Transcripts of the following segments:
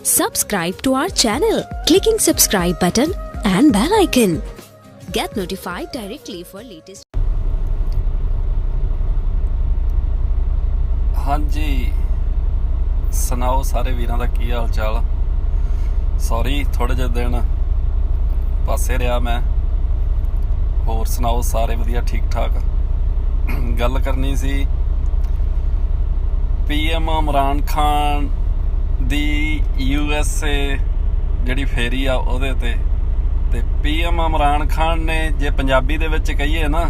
Subscribe to our channel, clicking subscribe button and bell icon. Get notified directly for latest. ਹਾਂਜੀ ਸੁਣਾਓ ਸਾਰੇ ਵੀਰਾਂ ਦਾ ਕੀ ਹਾਲ ਚਾਲ। ਸੌਰੀ ਥੋੜੇ ਜਿਹੇ ਦਿਨ ਪਾਸੇ ਰਿਹਾ ਮੈਂ। ਹੋਰ ਸੁਣਾਓ ਸਾਰੇ ਵਧੀਆ ਠੀਕ ਠਾਕ। ਗੱਲ ਕਰਨੀ ਸੀ PM ਇਮਰਾਨ ਖਾਨ ਦੀ USA ਜਿਹੜੀ ਫੇਰੀ ਆ ਉਹਦੇ ਤੇ PM ਇਮਰਾਨ ਖਾਨ ਨੇ ਜੇ ਪੰਜਾਬੀ ਦੇ ਵਿੱਚ ਕਹੀਏ ਨਾ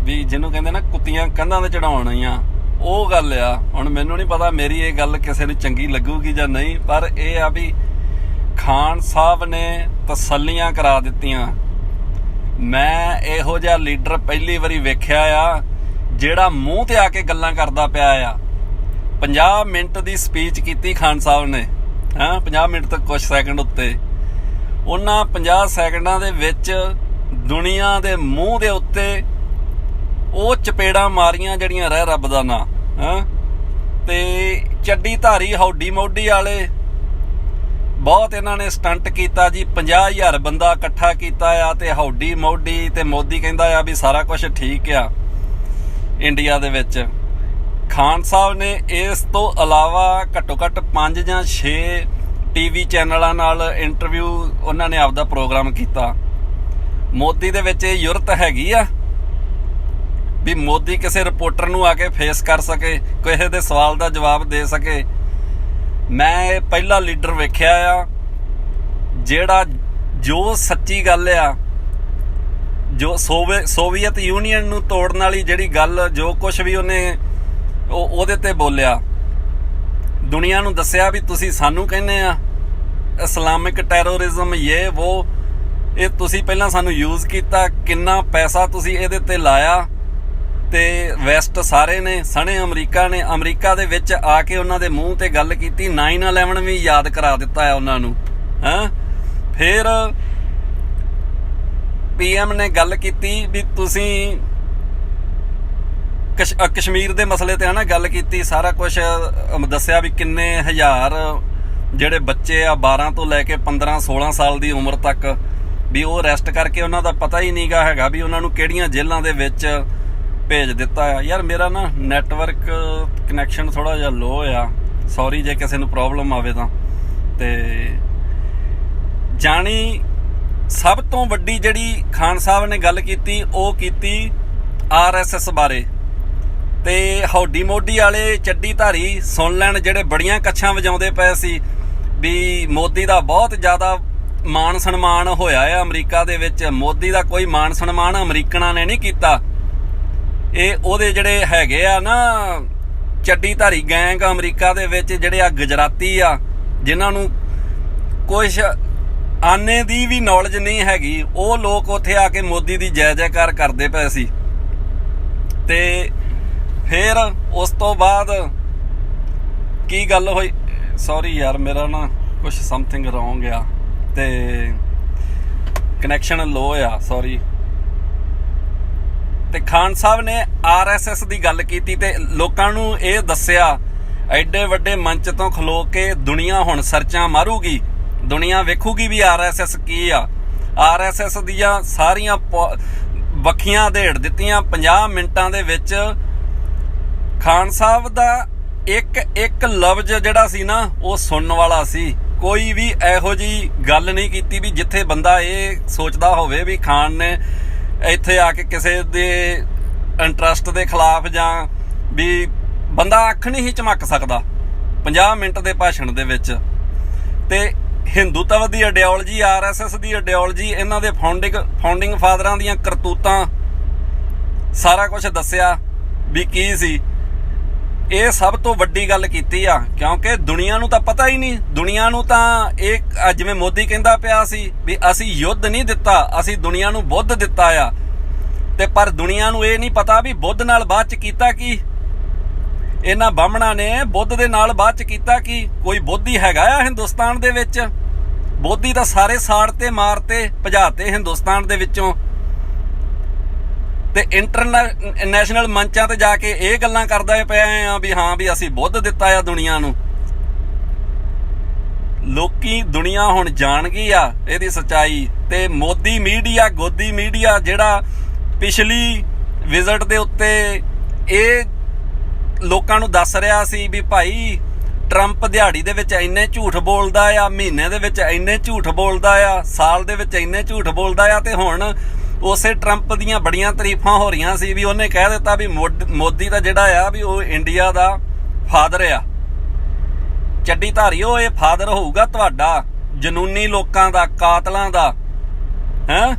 ਵੀ ਜਿਹਨੂੰ ਕਹਿੰਦੇ ਨਾ ਕੁੱਤੀਆਂ ਕੰਧਾਂ ਤੇ ਚੜਾਉਣੀਆਂ ਉਹ ਗੱਲ ਆ। ਹੁਣ ਮੈਨੂੰ ਨਹੀਂ ਪਤਾ ਮੇਰੀ ਇਹ ਗੱਲ ਕਿਸੇ ਨੂੰ ਚੰਗੀ ਲੱਗੂਗੀ ਜਾਂ ਨਹੀਂ, ਪਰ ਇਹ ਆ ਵੀ ਖਾਨ ਸਾਹਿਬ ਨੇ ਤਸੱਲੀਆਂ ਕਰਾ ਦਿੱਤੀਆਂ। ਮੈਂ ਇਹੋ ਜਿਹਾ ਲੀਡਰ ਪਹਿਲੀ ਵਾਰੀ ਵੇਖਿਆ ਆ ਜਿਹੜਾ ਮੂੰਹ ਤੇ ਆ ਕੇ ਗੱਲਾਂ ਕਰਦਾ ਪਿਆ ਆ। 50 ਮਿੰਟ ਦੀ ਸਪੀਚ ਕੀਤੀ ਖਾਨ ਸਾਹਿਬ ਨੇ, 50 ਮਿੰਟ ਤੋਂ ਕੁਝ ਸੈਕਿੰਡ ਉੱਤੇ। ਉਹਨਾਂ 50 ਸੈਕਿੰਡਾਂ ਦੇ ਵਿੱਚ ਦੁਨੀਆ ਦੇ ਮੂੰਹ ਦੇ ਉੱਤੇ ਉਹ ਚਪੇੜਾਂ ਮਾਰੀਆਂ ਜਿਹੜੀਆਂ ਰਹਿ ਰੱਬ ਦਾ ਨਾਂ। ਤੇ ਚੱਡੀ ਧਾਰੀ ਹੌਡੀ ਮੋਢੀ ਵਾਲੇ ਬਹੁਤ ਇਹਨਾਂ ਨੇ ਸਟੰਟ ਕੀਤਾ ਜੀ। 50,000 ਬੰਦਾ ਇਕੱਠਾ ਕੀਤਾ ਆ ਤੇ ਹੌਡੀ ਮੋਢੀ ਤੇ ਮੋਦੀ ਕਹਿੰਦਾ ਆ ਵੀ ਸਾਰਾ ਕੁਝ ਠੀਕ ਆ ਇੰਡੀਆ ਦੇ ਵਿੱਚ। ਖਾਨ ਸਾਹਿਬ ਨੇ ਇਸ ਤੋਂ ਇਲਾਵਾ ਘੱਟੋ ਘੱਟ 5 ਜਾਂ 6 TV ਚੈਨਲਾਂ ਨਾਲ ਇੰਟਰਵਿਊ ਉਹਨਾਂ ਨੇ ਆਪਦਾ ਪ੍ਰੋਗਰਾਮ ਕੀਤਾ। ਮੋਦੀ ਦੇ ਵਿੱਚ ਇਹ ਯੁਰਤ ਹੈਗੀ ਆ ਵੀ ਮੋਦੀ ਕਿਸੇ ਰਿਪੋਰਟਰ ਨੂੰ ਆ ਕੇ ਫੇਸ ਕਰ ਸਕੇ, ਕਿਸੇ ਦੇ ਸਵਾਲ ਦਾ ਜਵਾਬ ਦੇ ਸਕੇ। ਮੈਂ ਇਹ ਪਹਿਲਾ ਲੀਡਰ ਵੇਖਿਆ ਆ ਜਿਹੜਾ ਜੋ ਸੱਚੀ ਗੱਲ ਆ, ਜੋ ਸੋਵੀਅਤ ਯੂਨੀਅਨ ਨੂੰ ਤੋੜਨ ਵਾਲੀ ਜਿਹੜੀ ਗੱਲ, ਜੋ ਕੁਝ ਵੀ ਉਹਨੇ ਉਹਦੇ ਤੇ ਬੋਲਿਆ, ਦੁਨੀਆ ਨੂੰ ਦੱਸਿਆ ਵੀ ਤੁਸੀਂ ਸਾਨੂੰ ਕਹਿੰਦੇ ਆ ਇਸਲਾਮਿਕ ਟੈਰੋਰਿਜ਼ਮ ਇਹ ਤੁਸੀਂ ਪਹਿਲਾਂ ਸਾਨੂੰ ਯੂਜ਼ ਕੀਤਾ, ਕਿੰਨਾ ਪੈਸਾ ਤੁਸੀਂ ਇਹਦੇ ਤੇ ਲਾਇਆ। ਤੇ ਵੈਸਟ ਸਾਰੇ ਨੇ ਸਣੇ ਅਮਰੀਕਾ ਨੇ, ਅਮਰੀਕਾ ਦੇ ਵਿੱਚ ਆ ਕੇ ਉਹਨਾਂ ਦੇ ਮੂੰਹ ਤੇ ਗੱਲ ਕੀਤੀ। 9/11 ਵੀ ਯਾਦ ਕਰਾ ਦਿੱਤਾ ਹੈ ਉਹਨਾਂ ਨੂੰ। ਫਿਰ PM ਨੇ ਗੱਲ ਕੀਤੀ ਵੀ ਤੁਸੀਂ ਕਸ਼ਮੀਰ ਦੇ ਮਸਲੇ ਤੇ ਗੱਲ ਕੀਤੀ, ਸਾਰਾ ਕੁਝ ਦੱਸਿਆ ਵੀ ਕਿੰਨੇ ਹਜ਼ਾਰ ਜਿਹੜੇ ਬੱਚੇ ਆ 12 ਤੋਂ ਲੈ ਕੇ 15-16 ਸਾਲ ਦੀ ਉਮਰ ਤੱਕ ਵੀ ਉਹ ਅਰੈਸਟ ਕਰਕੇ ਉਹਨਾਂ ਦਾ ਪਤਾ ਹੀ ਨਹੀਂਗਾ ਹੈਗਾ ਵੀ ਉਹਨਾਂ ਨੂੰ ਕਿਹੜੀਆਂ ਜੇਲ੍ਹਾਂ ਦੇ ਵਿੱਚ ਭੇਜ ਦਿੱਤਾ ਆ। ਯਾਰ ਮੇਰਾ ਨਾ ਨੈਟਵਰਕ ਕਨੈਕਸ਼ਨ ਥੋੜਾ ਜਿਹਾ ਲੋ ਆ, ਸੌਰੀ ਜੇ ਕਿਸੇ ਨੂੰ ਪ੍ਰੋਬਲਮ ਆਵੇ ਤਾਂ। ਤੇ ਜਾਣੀ ਸਭ ਤੋਂ ਵੱਡੀ ਜਿਹੜੀ ਖਾਨ ਸਾਹਿਬ ਨੇ ਗੱਲ ਕੀਤੀ ਉਹ ਕੀਤੀ RSS ਬਾਰੇ। ਤੇ ਹੌਡੀ ਮੋਢੀ ਵਾਲੇ ਚੱਡੀ ਧਾਰੀ ਸੁਣ ਲੈਣ ਜਿਹੜੇ ਬੜੀਆਂ ਕੱਛਾਂ ਵਜਾਉਂਦੇ ਪਏ ਸੀ ਵੀ ਮੋਦੀ ਦਾ ਬਹੁਤ ਜ਼ਿਆਦਾ ਮਾਣ ਸਨਮਾਨ ਹੋਇਆ ਆ ਅਮਰੀਕਾ ਦੇ ਵਿੱਚ। ਮੋਦੀ ਦਾ ਕੋਈ ਮਾਣ ਸਨਮਾਨ ਅਮਰੀਕਨਾਂ ਨੇ ਨਹੀਂ ਕੀਤਾ। ਇਹ ਉਹਦੇ ਜਿਹੜੇ ਹੈਗੇ ਆ ਨਾ ਚੱਡੀ ਧਾਰੀ ਗੈਂਗ ਅਮਰੀਕਾ ਦੇ ਵਿੱਚ, ਜਿਹੜੇ ਆ ਗੁਜਰਾਤੀ ਆ ਜਿਨ੍ਹਾਂ ਨੂੰ ਕੁਛ ਆਨੇ ਦੀ ਵੀ ਨੌਲੇਜ ਨਹੀਂ ਹੈਗੀ, ਉਹ ਲੋਕ ਉੱਥੇ ਆ ਕੇ ਮੋਦੀ ਦੀ ਜੈ ਜੈਕਾਰ ਕਰਦੇ ਪਏ ਸੀ। ਤੇ ਫਿਰ ਉਸ ਤੋਂ ਬਾਅਦ ਕੀ ਗੱਲ ਹੋਈ, ਸੌਰੀ ਯਾਰ ਮੇਰਾ ਨਾ ਕੁਛ ਸਮਥਿੰਗ ਰੋਂਗ ਆ ਤੇ ਕਨੈਕਸ਼ਨ ਲੋ ਆ, ਸੌਰੀ। ਤੇ ਖਾਨ ਸਾਹਿਬ ਨੇ RSS ਦੀ ਗੱਲ ਕੀਤੀ ਤੇ ਲੋਕਾਂ ਨੂੰ ਇਹ ਦੱਸਿਆ, ਐਡੇ ਵੱਡੇ ਮੰਚ ਤੋਂ ਖਲੋ ਕੇ ਦੁਨੀਆ ਹੁਣ ਸਰਚਾਂ ਮਾਰੂਗੀ, ਦੁਨੀਆ ਵੇਖੂਗੀ ਵੀ RSS ਕੀ ਆ। RSS ਦੀਆਂ ਸਾਰੀਆਂ ਵੱਖੀਆਂ ਦੇੜ ਦਿੱਤੀਆਂ 50 ਮਿੰਟਾਂ ਦੇ ਵਿੱਚ। ਖਾਨ ਸਾਹਿਬ ਦਾ ਇੱਕ ਲਫ਼ਜ਼ ਜਿਹੜਾ ਸੀ ਨਾ ਉਹ ਸੁਣਨ ਵਾਲਾ ਸੀ। ਕੋਈ ਵੀ ਇਹੋ ਜਿਹੀ ਗੱਲ ਨਹੀਂ ਕੀਤੀ ਵੀ ਜਿੱਥੇ ਬੰਦਾ ਇਹ ਸੋਚਦਾ ਹੋਵੇ ਵੀ ਖਾਨ ਨੇ ਇੱਥੇ ਆ ਕੇ ਕਿਸੇ ਦੇ ਇੰਟਰਸਟ ਦੇ ਖਿਲਾਫ ਜਾਂ ਵੀ ਬੰਦਾ ਅੱਖ ਨਹੀਂ ਝਮਕ ਸਕਦਾ 50 ਮਿੰਟ ਦੇ ਭਾਸ਼ਣ ਦੇ ਵਿੱਚ। ਤੇ ਹਿੰਦੂਤਵ ਦੀ ਆਈਡੀਓਲੋਜੀ, RSS ਦੀ ਆਈਡੀਓਲੋਜੀ, ਇਹਨਾਂ ਦੇ ਫਾਊਂਡਿੰਗ ਫਾਦਰਾਂ ਦੀਆਂ ਕਰਤੂਤਾਂ, ਸਾਰਾ ਕੁਝ ਦੱਸਿਆ ਵੀ ਕੀ ਸੀ। ਇਹ ਸਭ ਤੋਂ ਵੱਡੀ ਗੱਲ ਕੀਤੀ ਆ ਕਿਉਂਕਿ ਦੁਨੀਆ ਨੂੰ ਤਾਂ ਪਤਾ ਹੀ ਨਹੀਂ। ਦੁਨੀਆ ਨੂੰ ਤਾਂ ਇਹ ਜਿਵੇਂ ਮੋਦੀ ਕਹਿੰਦਾ ਪਿਆ ਸੀ ਵੀ ਅਸੀਂ ਯੁੱਧ ਨਹੀਂ ਦਿੱਤਾ, ਅਸੀਂ ਦੁਨੀਆ ਨੂੰ ਬੁੱਧ ਦਿੱਤਾ ਆ। ਤੇ ਪਰ ਦੁਨੀਆ ਨੂੰ ਇਹ ਨਹੀਂ ਪਤਾ ਵੀ ਬੁੱਧ ਨਾਲ ਬਾਅਦ ਚ ਕੀਤਾ ਕੀ। ਇਹਨਾਂ ਬਾਹਮਣਾਂ ਨੇ ਬੁੱਧ ਦੇ ਨਾਲ ਬਾਅਦ ਚ ਕੀਤਾ ਕੀ। ਕੋਈ ਬੋਧੀ ਹੈਗਾ ਆ ਹਿੰਦੁਸਤਾਨ ਦੇ ਵਿੱਚ? ਬੋਧੀ ਤਾਂ ਸਾਰੇ ਸਾੜ ਤੇ ਮਾਰ ਤੇ ਭਜਾਤੇ ਹਿੰਦੁਸਤਾਨ ਦੇ ਵਿੱਚੋਂ। ਤੇ ਇੰਟਰਨੈਸ਼ਨਲ ਮੰਚਾਂ ਤੇ ਜਾ ਕੇ ਇਹ ਗੱਲਾਂ ਕਰਦਾ ਪਏ ਆ ਵੀ ਹਾਂ ਵੀ ਅਸੀਂ ਬੁੱਧ ਦਿੱਤਾ ਆ ਦੁਨੀਆ ਨੂੰ। ਲੋਕੀ ਦੁਨੀਆ ਹੁਣ ਜਾਣ ਗਈ ਆ ਇਹਦੀ ਸੱਚਾਈ। ਤੇ ਮੋਦੀ ਮੀਡੀਆ, ਗੋਦੀ ਮੀਡੀਆ ਜਿਹੜਾ ਪਿਛਲੀ ਵਿਜ਼ਿਟ ਦੇ ਉੱਤੇ ਇਹ ਲੋਕਾਂ ਨੂੰ ਦੱਸ ਰਿਹਾ ਸੀ ਵੀ ਭਾਈ ਟਰੰਪ ਦਿਹਾੜੀ ਦੇ ਵਿੱਚ ਇੰਨੇ ਝੂਠ ਬੋਲਦਾ ਆ, ਮਹੀਨੇ ਦੇ ਵਿੱਚ ਇੰਨੇ ਝੂਠ ਬੋਲਦਾ ਆ, ਸਾਲ ਦੇ ਵਿੱਚ ਇੰਨੇ ਝੂਠ ਬੋਲਦਾ ਆ। ਤੇ ਹੁਣ ਉਸੇ ਟਰੰਪ ਦੀਆਂ ਬੜੀਆਂ ਤਾਰੀਫਾਂ ਹੋ ਰਹੀਆਂ ਸੀ ਵੀ ਉਹਨੇ ਕਹਿ ਦਿੱਤਾ ਵੀ ਮੋਦੀ ਦਾ ਜਿਹੜਾ ਆ ਵੀ ਉਹ ਇੰਡੀਆ ਦਾ ਫਾਦਰ ਆ। ਚੱਡੀ ਧਾਰੀਓ, ਇਹ ਫਾਦਰ ਹੋਊਗਾ ਤੁਹਾਡਾ, ਜਨੂਨੀ ਲੋਕਾਂ ਦਾ, ਕਾਤਲਾਂ ਦਾ। ਹੈਂ,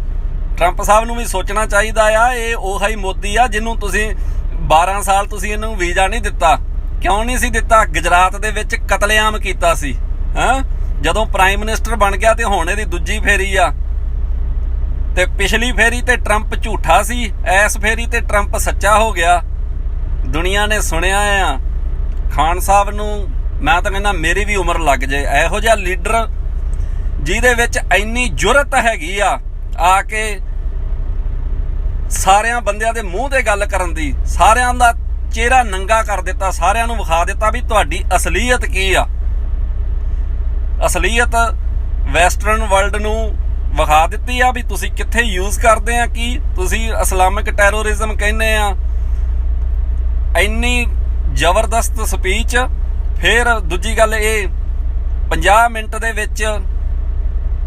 ਟਰੰਪ ਸਾਹਿਬ ਨੂੰ ਵੀ ਸੋਚਣਾ ਚਾਹੀਦਾ ਆ। ਇਹ ਉਹੀ ਹੀ ਮੋਦੀ ਆ ਜਿਹਨੂੰ ਤੁਸੀਂ 12 ਸਾਲ ਤੁਸੀਂ ਇਹਨੂੰ ਵੀਜ਼ਾ ਨਹੀਂ ਦਿੱਤਾ। ਕਿਉਂ ਨਹੀਂ ਸੀ ਦਿੱਤਾ? ਗੁਜਰਾਤ ਦੇ ਵਿੱਚ ਕਤਲੇਆਮ ਕੀਤਾ ਸੀ। ਹੈਂ, ਜਦੋਂ ਪ੍ਰਾਈਮ ਮਿਨਿਸਟਰ ਬਣ ਗਿਆ ਤੇ ਹੁਣ ਇਹਦੀ ਦੂਜੀ ਫੇਰੀ ਆ। ਤੇ ਪਿਛਲੀ ਫੇਰੀ ਤੇ ਟਰੰਪ ਝੂਠਾ ਸੀ, ਇਸ ਫੇਰੀ ਤੇ ਟਰੰਪ ਸੱਚਾ ਹੋ ਗਿਆ। ਦੁਨੀਆ ਨੇ ਸੁਣਿਆ ਆ। ਖਾਨ ਸਾਹਿਬ ਨੂੰ ਮੈਂ ਤਾਂ ਕਹਿੰਦਾ ਮੇਰੀ ਵੀ ਉਮਰ ਲੱਗ ਜਾਏ, ਇਹੋ ਜਿਹਾ ਲੀਡਰ ਜਿਹਦੇ ਵਿੱਚ ਇੰਨੀ ਜੁਰਤ ਹੈਗੀ ਆ ਕੇ ਸਾਰਿਆਂ ਬੰਦਿਆਂ ਦੇ ਮੂੰਹ ਤੇ ਗੱਲ ਕਰਨ ਦੀ, ਸਾਰਿਆਂ ਦਾ ਚਿਹਰਾ ਨੰਗਾ ਕਰ ਦਿੱਤਾ, ਸਾਰਿਆਂ ਨੂੰ ਵਿਖਾ ਦਿੱਤਾ ਵੀ ਤੁਹਾਡੀ ਅਸਲੀਅਤ ਕੀ ਆ। ਅਸਲੀਅਤ ਵੈਸਟਰਨ ਵਰਲਡ ਨੂੰ ਵਿਖਾ ਦਿੱਤੀ ਆ ਵੀ ਤੁਸੀਂ ਕਿੱਥੇ ਯੂਜ਼ ਕਰਦੇ ਆ, ਕੀ ਤੁਸੀਂ ਇਸਲਾਮਿਕ ਟੈਰੋਰਿਜ਼ਮ ਕਹਿੰਦੇ ਆ। ਇੰਨੀ ਜ਼ਬਰਦਸਤ ਸਪੀਚ। ਫਿਰ ਦੂਜੀ ਗੱਲ, ਇਹ 50 ਮਿੰਟ ਦੇ ਵਿੱਚ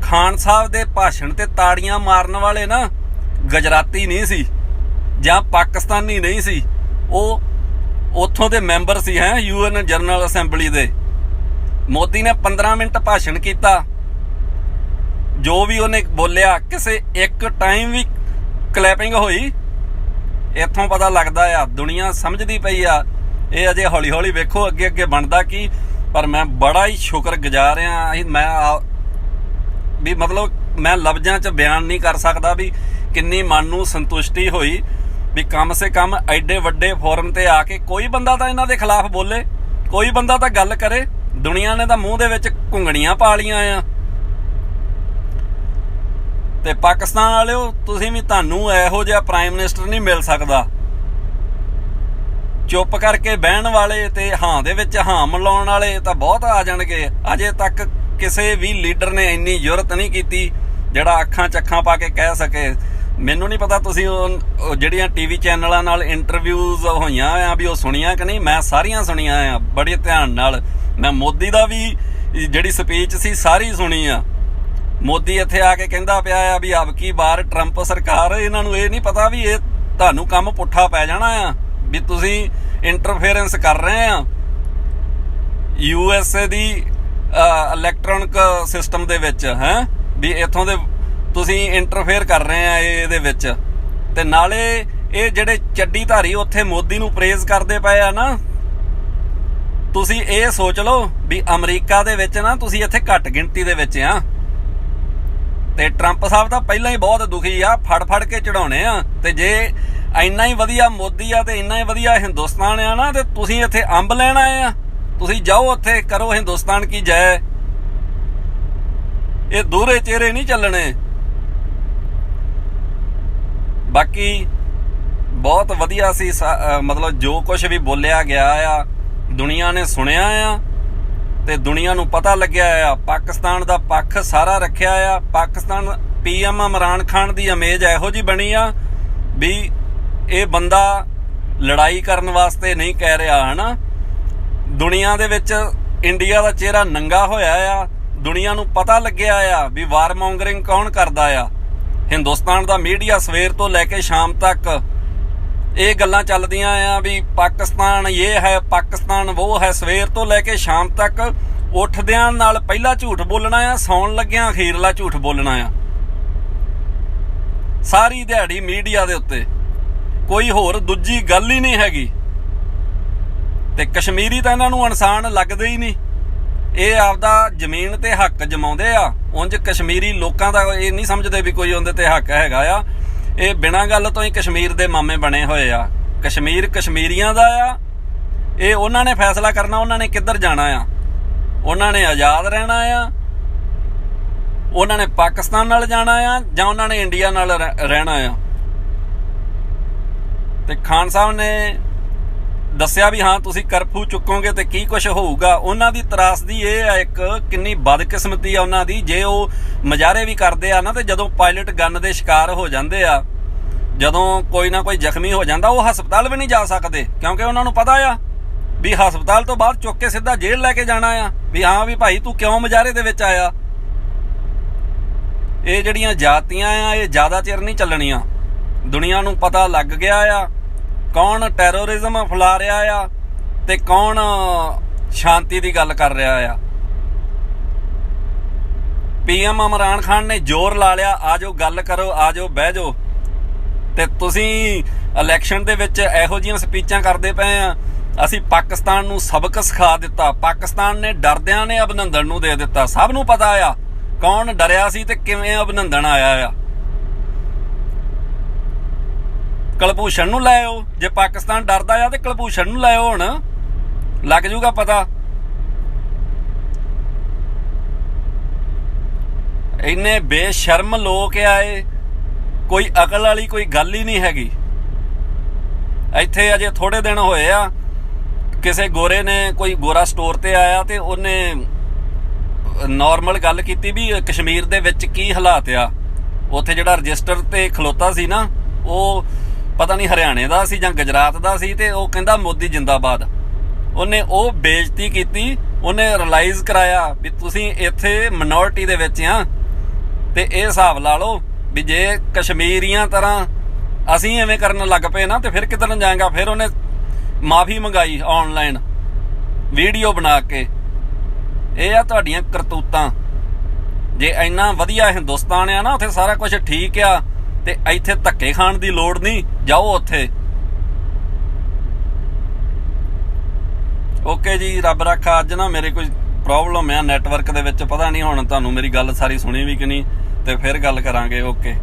ਖਾਨ ਸਾਹਿਬ ਦੇ ਭਾਸ਼ਣ ਤੇ ਤਾੜੀਆਂ ਮਾਰਨ ਵਾਲੇ ਨਾ ਗੁਜਰਾਤੀ ਨਹੀਂ ਸੀ ਜਾਂ ਪਾਕਿਸਤਾਨੀ ਨਹੀਂ ਸੀ, ਉਹ ਉੱਥੋਂ ਦੇ ਮੈਂਬਰ ਸੀ। ਹੈ UN ਜਨਰਲ ਅਸੈਂਬਲੀ ਦੇ। ਮੋਦੀ ਨੇ 15 ਮਿੰਟ ਭਾਸ਼ਣ ਕੀਤਾ, ਜੋ ਵੀ ਉਹਨੇ ਬੋਲਿਆ ਕਿਸੇ ਇੱਕ ਟਾਈਮ ਵੀ ਕਲੈਪਿੰਗ ਹੋਈ। ਇੱਥੋਂ ਪਤਾ ਲੱਗਦਾ ਆ ਦੁਨੀਆ ਸਮਝਦੀ ਪਈ ਆ। ਇਹ ਅਜੇ ਹੌਲੀ ਹੌਲੀ ਵੇਖੋ ਅੱਗੇ ਅੱਗੇ ਬਣਦਾ ਕੀ। ਪਰ ਮੈਂ ਬੜਾ ਹੀ ਸ਼ੁਕਰਗੁਜ਼ਾਰ ਆ। ਮੈਂ ਵੀ ਮਤਲਬ ਮੈਂ ਲਫ਼ਜ਼ਾਂ 'ਚ ਬਿਆਨ ਨਹੀਂ ਕਰ ਸਕਦਾ ਵੀ ਕਿੰਨੀ ਮਨ ਨੂੰ ਸੰਤੁਸ਼ਟੀ ਹੋਈ ਵੀ ਕਮ ਸੇ ਕਮ ਐਡੇ ਵੱਡੇ ਫੋਰਮ ਤੇ ਆ ਕੇ ਕੋਈ ਬੰਦਾ ਤਾਂ ਇਹਨਾਂ ਦੇ ਖਿਲਾਫ ਬੋਲੇ, ਕੋਈ ਬੰਦਾ ਤਾਂ ਗੱਲ ਕਰੇ। ਦੁਨੀਆ ਨੇ ਤਾਂ ਮੂੰਹ ਦੇ ਵਿੱਚ ਘੁੰਗਣੀਆਂ ਪਾ ਲੀਆਂ ਆ। ਤੇ ਪਾਕਿਸਤਾਨ ਵਾਲਿਓ, ਤੁਸੀਂ ਵੀ, ਤੁਹਾਨੂੰ ਇਹੋ ਜਿਹਾ ਪ੍ਰਾਈਮ ਮਿਨਿਸਟਰ ਨਹੀਂ ਮਿਲ ਸਕਦਾ। ਚੁੱਪ ਕਰਕੇ ਬਹਿਣ ਵਾਲੇ ਤੇ ਹਾਂ ਦੇ ਵਿੱਚ ਹਾਂ ਮਿਲਾਉਣ ਵਾਲੇ ਤਾਂ ਬਹੁਤ ਆ ਜਾਣਗੇ। ਅਜੇ ਤੱਕ ਕਿਸੇ ਵੀ ਲੀਡਰ ਨੇ ਇੰਨੀ ਜ਼ੁਰਤ ਨਹੀਂ ਕੀਤੀ ਜਿਹੜਾ ਅੱਖਾਂ 'ਚ ਅੱਖਾਂ ਪਾ ਕੇ ਕਹਿ ਸਕੇ। ਮੈਨੂੰ ਨਹੀਂ ਪਤਾ ਤੁਸੀਂ ਉਹ ਜਿਹੜੀਆਂ TV ਚੈਨਲਾਂ ਨਾਲ ਇੰਟਰਵਿਊਜ਼ ਹੋਈਆਂ ਆ ਵੀ ਉਹ ਸੁਣੀਆਂ ਕਿ ਨਹੀਂ। ਮੈਂ ਸਾਰੀਆਂ ਸੁਣੀਆਂ ਆ ਬੜੇ ਧਿਆਨ ਨਾਲ। ਮੈਂ ਮੋਦੀ ਦਾ ਵੀ ਜਿਹੜੀ ਸਪੀਚ ਸੀ ਸਾਰੀ ਸੁਣੀ ਆ। ਮੋਦੀ ਇੱਥੇ ਆ ਕੇ ਕਹਿੰਦਾ ਪਿਆ ਆ ਵੀ ਅਬ ਕੀ ਵਾਰ ਟਰੰਪ ਸਰਕਾਰ, ਇਹਨਾਂ ਨੂੰ ਇਹ ਨਹੀਂ ਪਤਾ ਵੀ ਇਹ ਤੁਹਾਨੂੰ ਕੰਮ ਪੁੱਠਾ ਪੈ ਜਾਣਾ ਆ ਵੀ ਤੁਸੀਂ ਇੰਟਰਫੇਰੈਂਸ ਕਰ ਰਹੇ ਆ USA ਦੀ ਇਲੈਕਟ੍ਰੋਨਿਕ ਸਿਸਟਮ ਦੇ ਵਿੱਚ। ਹੈ ਵੀ ਇੱਥੋਂ ਦੇ ਤੁਸੀਂ ਇੰਟਰਫੇਅਰ ਕਰ ਰਹੇ ਆ ਇਹਦੇ ਵਿੱਚ। ਤੇ ਨਾਲੇ ਇਹ ਜਿਹੜੇ ਚੱਡੀ ਧਾਰੀ ਉੱਥੇ ਮੋਦੀ ਨੂੰ ਪ੍ਰੇਜ਼ ਕਰਦੇ ਪਏ ਆ ਨਾ, ਤੁਸੀਂ ਇਹ ਸੋਚ ਲਓ ਵੀ ਅਮਰੀਕਾ ਦੇ ਵਿੱਚ ਨਾ ਤੁਸੀਂ ਇੱਥੇ ਘੱਟ ਗਿਣਤੀ ਦੇ ਵਿੱਚ ਆ। ਤੇ ਟਰੰਪ ਸਾਹਿਬ ਤਾਂ ਪਹਿਲਾਂ ਹੀ ਬਹੁਤ ਦੁਖੀ ਆ, ਫੜ ਫੜ ਕੇ ਚੜਾਉਣੇ ਆ। ਤੇ ਜੇ ਇੰਨਾ ਹੀ ਵਧੀਆ ਮੋਦੀ ਆ ਤੇ ਇੰਨਾ ਹੀ ਵਧੀਆ ਹਿੰਦੁਸਤਾਨ ਆ ਨਾ, ਤੇ ਤੁਸੀਂ ਇੱਥੇ ਅੰਬ ਲੈਣ ਆਏ ਆ। ਤੁਸੀਂ ਜਾਓ ਉੱਥੇ ਕਰੋ ਹਿੰਦੁਸਤਾਨ ਕੀ ਜੈ। ਇਹ ਦੋਹਰੇ ਚਿਹਰੇ ਨਹੀਂ ਚੱਲਣੇ। ਬਾਕੀ ਬਹੁਤ ਵਧੀਆ ਸੀ, ਮਤਲਬ ਜੋ ਕੁਝ ਵੀ ਬੋਲਿਆ ਗਿਆ ਆ ਦੁਨੀਆ ਨੇ ਸੁਣਿਆ ਆ ਤੇ ਦੁਨੀਆ ਨੂੰ ਪਤਾ ਲੱਗਿਆ ਆ। ਪਾਕਿਸਤਾਨ ਦਾ ਪੱਖ ਸਾਰਾ ਰੱਖਿਆ ਆ। ਪਾਕਿਸਤਾਨ PM ਇਮਰਾਨ ਖਾਨ ਦੀ ਇਮੇਜ ਇਹੋ ਜਿਹੀ ਬਣੀ ਆ ਵੀ ਇਹ ਬੰਦਾ ਲੜਾਈ ਕਰਨ ਵਾਸਤੇ ਨਹੀਂ ਕਹਿ ਰਿਹਾ। ਹਨਾ, ਦੁਨੀਆ ਦੇ ਵਿੱਚ ਇੰਡੀਆ ਦਾ ਚਿਹਰਾ ਨੰਗਾ ਹੋਇਆ ਆ। ਦੁਨੀਆ ਨੂੰ ਪਤਾ ਲੱਗਿਆ ਆ ਵੀ ਵਾਰ ਮੌਂਗਰਿੰਗ ਕੌਣ ਕਰਦਾ ਆ। ਹਿੰਦੁਸਤਾਨ ਦਾ ਮੀਡੀਆ ਸਵੇਰ ਤੋਂ ਲੈ ਕੇ ਸ਼ਾਮ ਤੱਕ ਇਹ ਗੱਲਾਂ ਚੱਲਦੀਆਂ ਆ ਵੀ ਪਾਕਿਸਤਾਨ ਇਹ ਹੈ, ਪਾਕਿਸਤਾਨ ਉਹ ਹੈ। ਸਵੇਰ ਤੋਂ ਲੈ ਕੇ ਸ਼ਾਮ ਤੱਕ ਉੱਠਦਿਆਂ ਨਾਲ ਪਹਿਲਾ ਝੂਠ ਬੋਲਣਾ ਆ, ਸੌਣ ਲੱਗਿਆਂ ਅਖੀਰਲਾ ਝੂਠ ਬੋਲਣਾ ਆ। ਸਾਰੀ ਦਿਹਾੜੀ ਮੀਡੀਆ ਦੇ ਉੱਤੇ ਕੋਈ ਹੋਰ ਦੂਜੀ ਗੱਲ ਹੀ ਨਹੀਂ ਹੈਗੀ। ਤੇ ਕਸ਼ਮੀਰੀ ਤਾਂ ਇਹਨਾਂ ਨੂੰ ਇਨਸਾਨ ਲੱਗਦੇ ਹੀ ਨਹੀਂ। ਇਹ ਆਪਦਾ ਜ਼ਮੀਨ ਤੇ ਹੱਕ ਜਮਾਉਂਦੇ ਆ। ਉਂਝ ਕਸ਼ਮੀਰੀ ਲੋਕਾਂ ਦਾ ਇਹ ਨਹੀਂ ਸਮਝਦੇ ਵੀ ਕੋਈ ਉਹਦੇ ਤੇ ਹੱਕ ਹੈਗਾ ਆ। ਇਹ ਬਿਨਾਂ ਗੱਲ ਤੋਂ ਹੀ ਕਸ਼ਮੀਰ ਦੇ ਮਾਮੇ ਬਣੇ ਹੋਏ ਆ। ਕਸ਼ਮੀਰ ਕਸ਼ਮੀਰੀਆਂ ਦਾ ਆ। ਇਹ ਉਹਨਾਂ ਨੇ ਫੈਸਲਾ ਕਰਨਾ ਉਹਨਾਂ ਨੇ ਕਿੱਧਰ ਜਾਣਾ ਆ। ਉਹਨਾਂ ਨੇ ਆਜ਼ਾਦ ਰਹਿਣਾ ਆ, ਉਹਨਾਂ ਨੇ ਪਾਕਿਸਤਾਨ ਨਾਲ ਜਾਣਾ ਆ ਜਾਂ ਉਹਨਾਂ ਨੇ ਇੰਡੀਆ ਨਾਲ ਰਹਿਣਾ ਆ। ਤੇ ਖਾਨ ਸਾਹਿਬ ਨੇ ਦੱਸਿਆ ਵੀ ਹਾਂ ਤੁਸੀਂ ਕਰਫਿਊ ਚੁੱਕੋਗੇ ਤੇ ਕੀ ਕੁਝ ਹੋਊਗਾ। ਉਹਨਾਂ ਦੀ ਤਰਾਸਦੀ ਇਹ ਆ, ਇੱਕ ਕਿੰਨੀ ਬਦਕਿਸਮਤੀ ਆ ਉਹਨਾਂ ਦੀ। ਜੇ ਉਹ ਮੁਜ਼ਾਹਰੇ ਵੀ ਕਰਦੇ ਆ ਨਾ, ਤੇ ਜਦੋਂ ਪਾਇਲਟ ਗਨ ਦੇ ਸ਼ਿਕਾਰ ਹੋ ਜਾਂਦੇ ਆ, ਜਦੋਂ ਕੋਈ ਨਾ ਕੋਈ ਜ਼ਖਮੀ ਹੋ ਜਾਂਦਾ, ਉਹ ਹਸਪਤਾਲ ਵੀ ਨਹੀਂ ਜਾ ਸਕਦੇ, ਕਿਉਂਕਿ ਉਹਨਾਂ ਨੂੰ ਪਤਾ ਆ ਵੀ ਹਸਪਤਾਲ ਤੋਂ ਬਾਅਦ ਚੁੱਕ ਕੇ ਸਿੱਧਾ ਜੇਲ੍ਹ ਲੈ ਕੇ ਜਾਣਾ ਆ, ਵੀ ਹਾਂ ਵੀ ਭਾਈ ਤੂੰ ਕਿਉਂ ਮੁਜ਼ਾਹਰੇ ਦੇ ਵਿੱਚ ਆਇਆ। ਇਹ ਜਿਹੜੀਆਂ ਜਾਤੀਆਂ ਆ, ਇਹ ਜ਼ਿਆਦਾ ਚਿਰ ਨਹੀਂ ਚੱਲਣੀਆਂ। ਦੁਨੀਆ ਨੂੰ ਪਤਾ ਲੱਗ ਗਿਆ ਆ ਕੌਣ ਟੈਰੋਰਿਜ਼ਮ ਫੈਲਾ ਰਿਹਾ ਆ ਤੇ ਕੌਣ ਸ਼ਾਂਤੀ ਦੀ ਗੱਲ ਕਰ ਰਿਹਾ ਆ। PM ਇਮਰਾਨ ਖਾਨ ਨੇ ਜ਼ੋਰ ਲਾ ਲਿਆ, ਆ ਜਾਓ ਗੱਲ ਕਰੋ, ਆ ਜਾਓ ਬਹਿ ਜਾਓ। ਤੇ ਤੁਸੀਂ ਇਲੈਕਸ਼ਨ ਦੇ ਵਿੱਚ ਇਹੋ ਜਿਹੀਆਂ ਸਪੀਚਾਂ ਕਰਦੇ ਪਏ ਆ, ਅਸੀਂ ਪਾਕਿਸਤਾਨ ਨੂੰ ਸਬਕ ਸਿਖਾ ਦਿੱਤਾ। ਪਾਕਿਸਤਾਨ ਨੇ ਡਰਦਿਆਂ ਨੇ ਅਭਿਨੰਦਨ ਨੂੰ ਦੇ ਦਿੱਤਾ। ਸਭ ਨੂੰ ਪਤਾ ਆ ਕੌਣ ਡਰਿਆ ਸੀ ਤੇ ਕਿਵੇਂ ਅਭਿਨੰਦਨ ਆਇਆ ਆ। ਕੁਲਭੂਸ਼ਣ ਨੂੰ ਲੈ ਆਓ, ਜੇ ਪਾਕਿਸਤਾਨ ਡਰਦਾ ਆ ਤੇ ਕੁਲਭੂਸ਼ਣ ਨੂੰ ਲੈ ਆਓ, ਹੁਣ ਲੱਗ ਜੂਗਾ ਪਤਾ। ਇੰਨੇ ਬੇਸ਼ਰਮ ਲੋਕ ਆਏ, ਕੋਈ ਅਕਲ ਵਾਲੀ ਕੋਈ ਗੱਲ ਹੀ ਨਹੀਂ ਹੈਗੀ। ਇੱਥੇ ਅਜੇ ਥੋੜੇ ਦਿਨ ਹੋਏ ਆ, ਕਿਸੇ ਗੋਰੇ ਨੇ, ਕੋਈ ਗੋਰਾ ਸਟੋਰ ਤੇ ਆਇਆ ਤੇ ਉਹਨੇ ਨਾਰਮਲ ਗੱਲ ਕੀਤੀ ਵੀ ਕਸ਼ਮੀਰ ਦੇ ਵਿੱਚ ਕੀ ਹਾਲਾਤ ਆ। ਉੱਥੇ ਜਿਹੜਾ ਰਜਿਸਟਰ ਤੇ ਖਲੋਤਾ ਸੀ ਨਾ, ਉਹ ਪਤਾ ਨਹੀਂ ਹਰਿਆਣੇ ਦਾ ਸੀ ਜਾਂ ਗੁਜਰਾਤ ਦਾ ਸੀ, ਤੇ ਉਹ ਕਹਿੰਦਾ ਮੋਦੀ ਜਿੰਦਾਬਾਦ। ਉਹਨੇ ਉਹ ਬੇਇੱਜ਼ਤੀ ਕੀਤੀ, ਉਹਨੇ ਰਿਅਲਾਈਜ਼ ਕਰਾਇਆ ਵੀ ਤੁਸੀਂ ਇੱਥੇ ਮਿਨੋਰਟੀ ਦੇ ਵਿੱਚ ਆ। ਤੇ ਇਹ ਹਿਸਾਬ ਲਾ ਲਓ ਵੀ ਜੇ ਕਸ਼ਮੀਰੀਆਂ ਤਰ੍ਹਾਂ ਅਸੀਂ ਐਵੇਂ ਕਰਨ ਲੱਗ ਪਏ ਨਾ, ਤੇ ਫਿਰ ਕਿੱਧਰ ਨੂੰ ਜਾਏਗਾ। ਫਿਰ ਉਹਨੇ ਮਾਫੀ ਮੰਗਾਈ ਆਨਲਾਈਨ ਵੀਡੀਓ ਬਣਾ ਕੇ। ਇਹ ਆ ਤੁਹਾਡੀਆਂ ਕਰਤੂਤਾਂ। ਜੇ ਇੰਨਾ ਵਧੀਆ ਹਿੰਦੁਸਤਾਨ ਆ ਨਾ, ਉੱਥੇ ਸਾਰਾ ਕੁਝ ਠੀਕ ਆ, ਤੇ ਇੱਥੇ ਧੱਕੇ ਖਾਣ ਦੀ ਲੋੜ ਨਹੀਂ, ਜਾਓ ਉੱਥੇ। ਓਕੇ ਜੀ, ਰੱਬ ਰੱਖਾ। ਅੱਜ ਨਾ ਮੇਰੇ ਕੋਈ ਪ੍ਰੋਬਲਮ ਆ ਨੈਟਵਰਕ ਦੇ ਵਿੱਚ, ਪਤਾ ਨਹੀਂ ਹੁਣ ਤੁਹਾਨੂੰ ਮੇਰੀ ਗੱਲ ਸਾਰੀ ਸੁਣੀ ਵੀ ਕਿ ਨਹੀਂ, ਤੇ ਫਿਰ ਗੱਲ ਕਰਾਂਗੇ। ਓਕੇ।